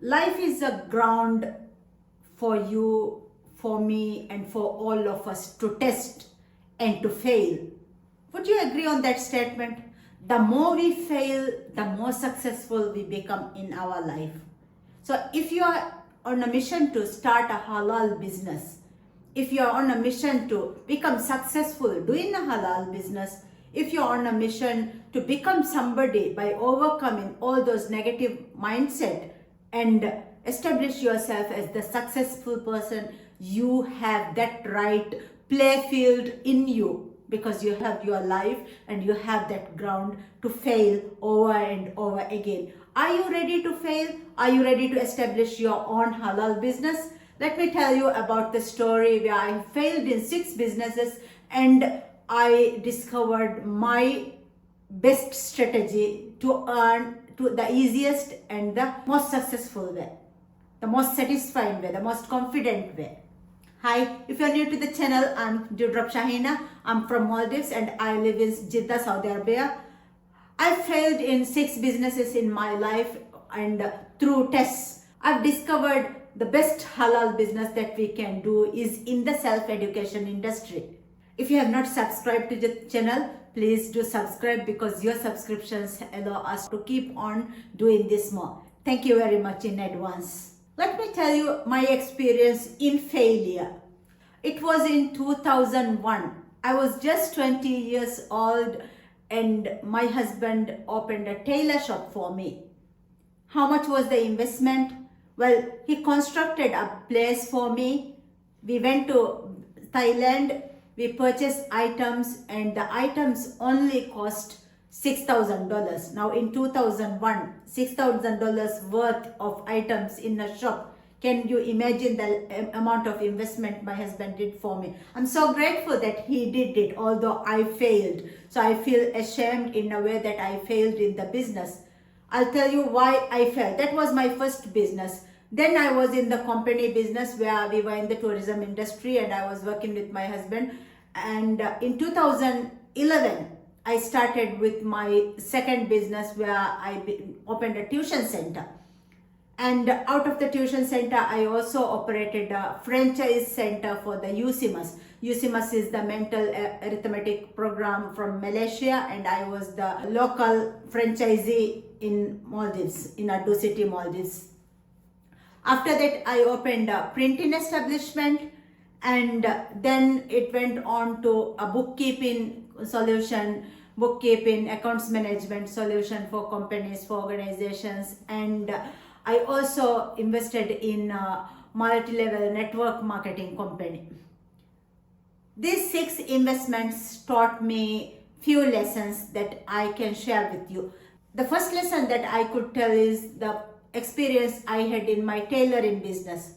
Life is a ground for you, for me, and for all of us to test and to fail. Would you agree on that statement? The more we fail, the more successful we become in our life. So if you are on a mission to start a halal business, if you are on a mission to become successful doing a halal business, if you're on a mission to become somebody by overcoming all those negative mindset and establish yourself as the successful person, you have that right play field in you, because you have your life and you have that ground to fail over and over again. Are you ready to fail? Are you ready to establish your own halal business? Let me tell you about the story where I failed in 6 businesses and I discovered my best strategy to earn to the easiest and the most successful way, the most satisfying way, the most confident way. Hi, if you're new to the channel, I'm Dewdrop Shahina. I'm from Maldives and I live in Jeddah, Saudi Arabia. I failed in 6 businesses in my life, and through tests, I've discovered the best halal business that we can do is in the self-education industry. If you have not subscribed to the channel, please do subscribe, because your subscriptions allow us to keep on doing this more. Thank you very much in advance. Let me tell you my experience in failure. It was in 2001. I was just 20 years old and my husband opened a tailor shop for me. How much was the investment? Well, he constructed a place for me. We went to Thailand. We purchased items and the items only cost $6,000. Now in 2001, $6,000 worth of items in a shop. Can you imagine the amount of investment my husband did for me? I'm so grateful that he did it, although I failed. So I feel ashamed in a way that I failed in the business. I'll tell you why I failed. That was my first business. Then I was in the company business where we were in the tourism industry and I was working with my husband. And in 2011, I started with my second business where I opened a tuition center. And out of the tuition center, I also operated a franchise center for the UCMAS. UCMAS is the mental arithmetic program from Malaysia, and I was the local franchisee in Maldives, in Ado City, Maldives. After that, I opened a printing establishment, and then it went on to a bookkeeping solution, bookkeeping, accounts management solution for companies, for organizations, and I also invested in a multi-level network marketing company. These 6 investments taught me few lessons that I can share with you. The first lesson that I could tell is the experience I had in my tailoring business.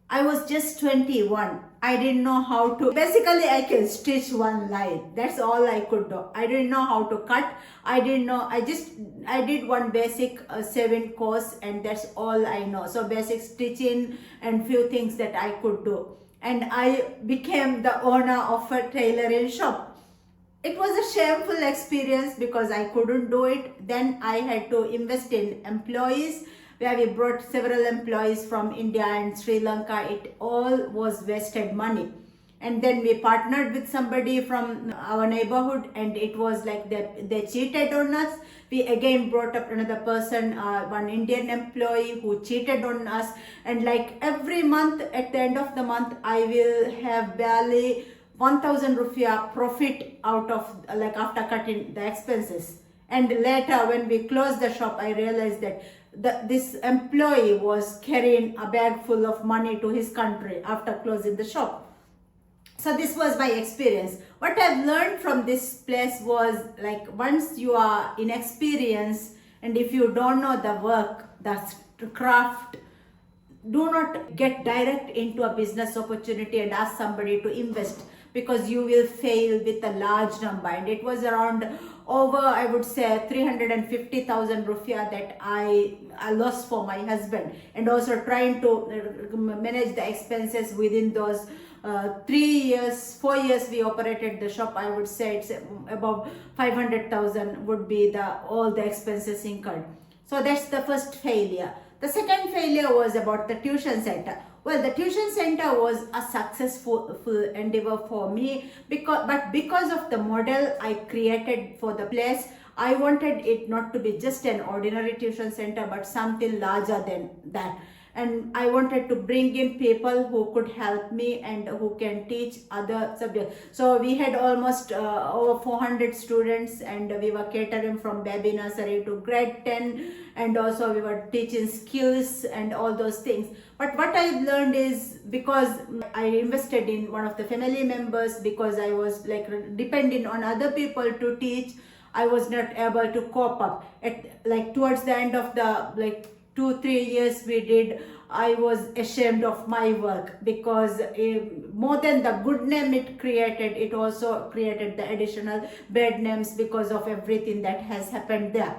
I was just 21. I didn't know how to, basically I can stitch one line. That's all I could do. I didn't know how to cut. I didn't know, I did one basic sewing course and that's all I know. So basic stitching and few things that I could do. And I became the owner of a tailoring shop. It was a shameful experience because I couldn't do it. Then I had to invest in employees, where we brought several employees from India and Sri Lanka. It all was wasted money. And then we partnered with somebody from our neighborhood and it was like they cheated on us. We again brought up another person, one Indian employee who cheated on us. And like every month, at the end of the month, I will have barely 1,000 rupiah profit out of, like, after cutting the expenses. And later when we closed the shop, I realized that this employee was carrying a bag full of money to his country after closing the shop. So this was my experience. What I've learned from this place was, like, once you are inexperienced and if you don't know the work, the craft, do not get direct into a business opportunity and ask somebody to invest, because you will fail with a large number. And it was around over, I would say, 350,000 rupiah that I lost for my husband, and also trying to manage the expenses within those 4 years we operated the shop. I would say it's about 500,000 would be all the expenses incurred. So that's the first failure. The second failure was about the tuition center. Well, the tuition center was a successful endeavor for me because of the model I created for the place. I wanted it not to be just an ordinary tuition center, but something larger than that. And I wanted to bring in people who could help me and who can teach other subjects. So we had almost over 400 students, and we were catering from baby nursery to grade 10, and also we were teaching skills and all those things. But what I learned is, because I invested in one of the family members, because I was like depending on other people to teach, I was not able to cope up. Towards the end of the 2-3 years we did, I was ashamed of my work, because more than the good name it created, it also created the additional bad names because of everything that has happened there.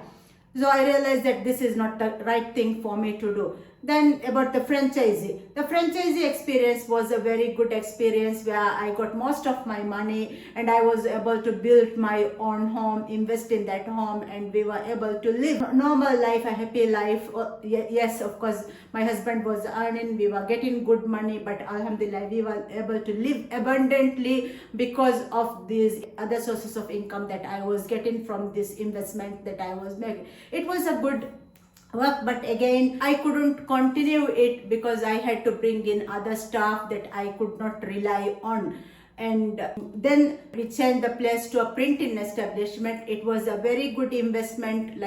So I realized that this is not the right thing for me to do. Then about the franchisee. The franchisee experience was a very good experience, where I got most of my money and I was able to build my own home, invest in that home, and we were able to live a normal life, a happy life. Yes, of course, my husband was earning, we were getting good money, but alhamdulillah, we were able to live abundantly because of these other sources of income that I was getting from this investment that I was making. It was a good work, but again I couldn't continue it because I had to bring in other staff that I could not rely on. And then we changed the place to a printing establishment. It was a very good investment.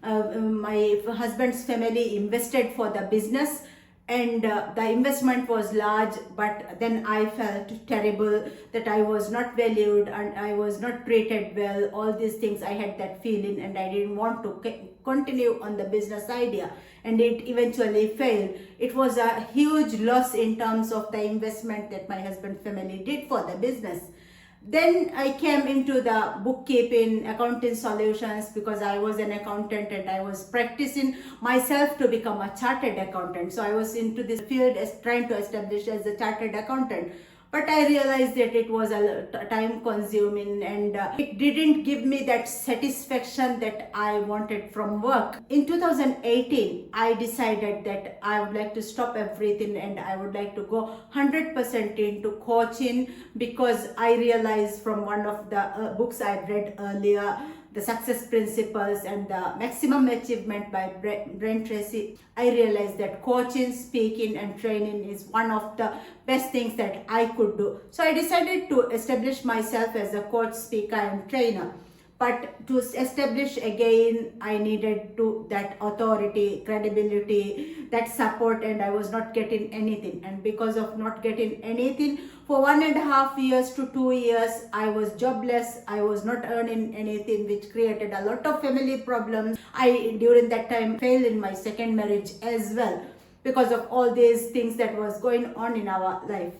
My husband's family invested for the business, and the investment was large, but then I felt terrible that I was not valued and I was not treated well. All these things, I had that feeling, and I didn't want to continue on the business idea, and it eventually failed. It was a huge loss in terms of the investment that my husband's family did for the business. Then I came into the bookkeeping, accounting solutions, because I was an accountant and I was practicing myself to become a chartered accountant. So I was into this field as trying to establish as a chartered accountant. But I realized that it was a time consuming, and it didn't give me that satisfaction that I wanted from work. In 2018, I decided that I would like to stop everything and I would like to go 100% into coaching, because I realized from one of the books I read earlier, The Success Principles and the Maximum Achievement by Brent Tracy, I realized that coaching, speaking and training is one of the best things that I could do. So I decided to establish myself as a coach, speaker and trainer. But to establish again, I needed that authority, credibility, that support, and I was not getting anything. And because of not getting anything, for 1.5 years to 2 years, I was jobless. I was not earning anything, which created a lot of family problems. I, during that time, failed in my second marriage as well, because of all these things that was going on in our life.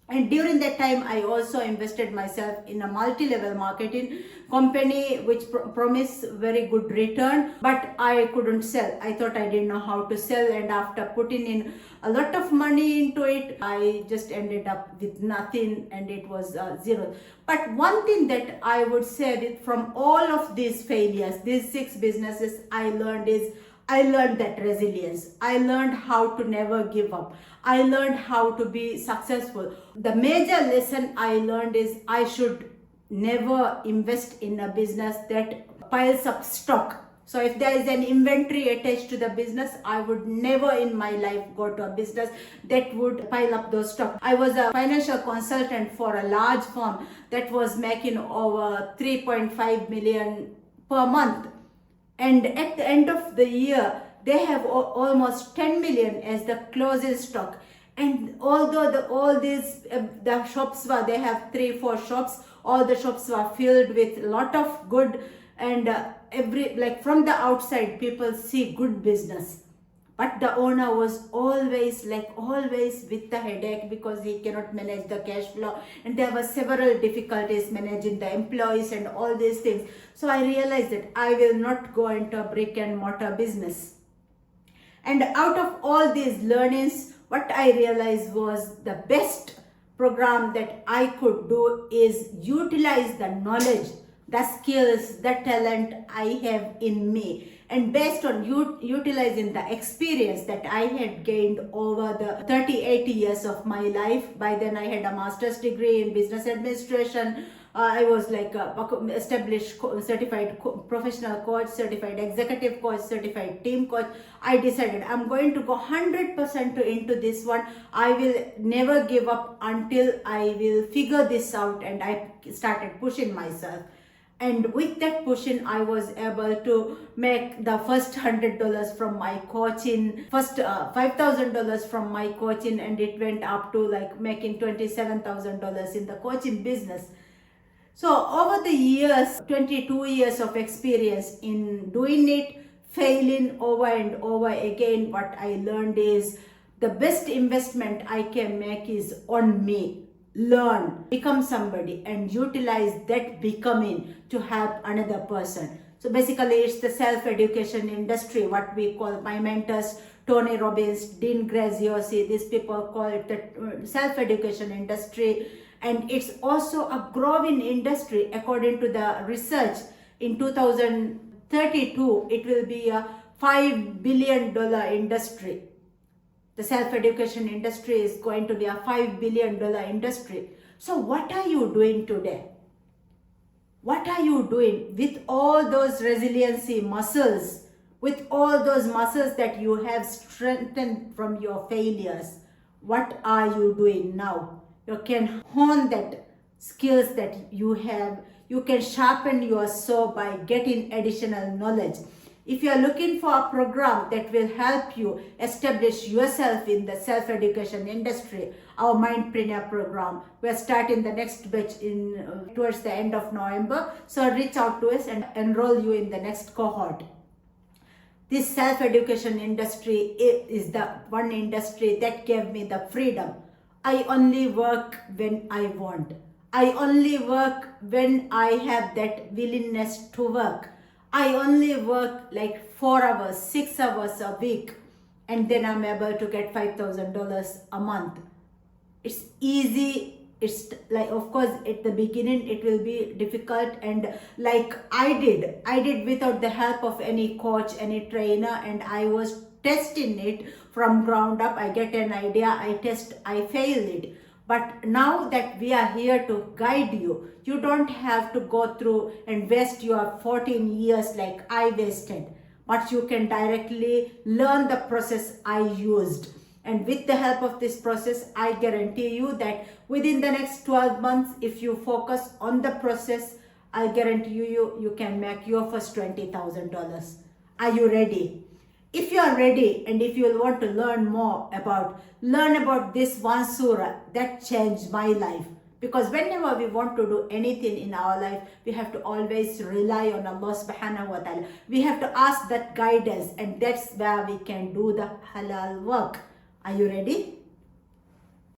And during that time, I also invested myself in a multi-level marketing company which promised very good return, but I couldn't sell. I thought I didn't know how to sell, and after putting in a lot of money into it, I just ended up with nothing, and it was zero. But one thing that I would say from all of these failures, these 6 businesses, I learned that resilience. I learned how to never give up. I learned how to be successful. The major lesson I learned is I should never invest in a business that piles up stock. So if there is an inventory attached to the business, I would never in my life go to a business that would pile up those stock. I was a financial consultant for a large firm that was making over 3.5 million per month. And at the end of the year, they have almost 10 million as the closing stock. And although the shops were, they have 3-4 shops, all the shops were filled with a lot of good, and from the outside, people see good business. But the owner was always with the headache, because he cannot manage the cash flow, and there were several difficulties managing the employees and all these things. So I realized that I will not go into a brick and mortar business. And out of all these learnings, what I realized was the best program that I could do is utilize the knowledge, the skills, the talent I have in me, And based on utilizing the experience that I had gained over the 38 years of my life, by then I had a master's degree in business administration. I was like a established certified professional coach, certified executive coach, certified team coach. I decided I'm going to go 100% into this one. I will never give up until I will figure this out, and I started pushing myself. And with that pushing, I was able to make the first $100 from my coaching, first $5,000 from my coaching, and it went up to like making $27,000 in the coaching business. So over the years, 22 years of experience in doing it, failing over and over again, what I learned is the best investment I can make is on me. Learn, become somebody, and utilize that becoming to help another person. So basically it's the self-education industry, what we call, my mentors, Tony Robbins, Dean Graziosi, these people call it the self-education industry. And it's also a growing industry. According to the research, in 2032, it will be a $5 billion industry. The self-education industry is going to be a $5 billion industry. So what are you doing today? What are you doing with all those resiliency muscles, with all those muscles that you have strengthened from your failures? What are you doing now? You can hone that skills that you have. You can sharpen your saw by getting additional knowledge. If you are looking for a program that will help you establish yourself in the self-education industry, our MindPreneur program, we're starting the next batch in towards the end of November. So reach out to us and enroll you in the next cohort. This self-education industry is the one industry that gave me the freedom. I only work when I want. I only work when I have that willingness to work. I only work like 4 hours, 6 hours a week, and then I'm able to get $5,000 a month. It's easy. It's like, of course, at the beginning it will be difficult, and like I did without the help of any coach, any trainer, and I was testing it from ground up. I get an idea, I test, I fail it. But now that we are here to guide you, you don't have to go through and waste your 14 years like I wasted, but you can directly learn the process I used. And with the help of this process, I guarantee you that within the next 12 months, if you focus on the process, I guarantee you can make your first $20,000. Are you ready? If you are ready, and if you want to learn more learn about this one surah that changed my life. Because whenever we want to do anything in our life, we have to always rely on Allah SWT. We have to ask that guidance, and that's where we can do the halal work. Are you ready?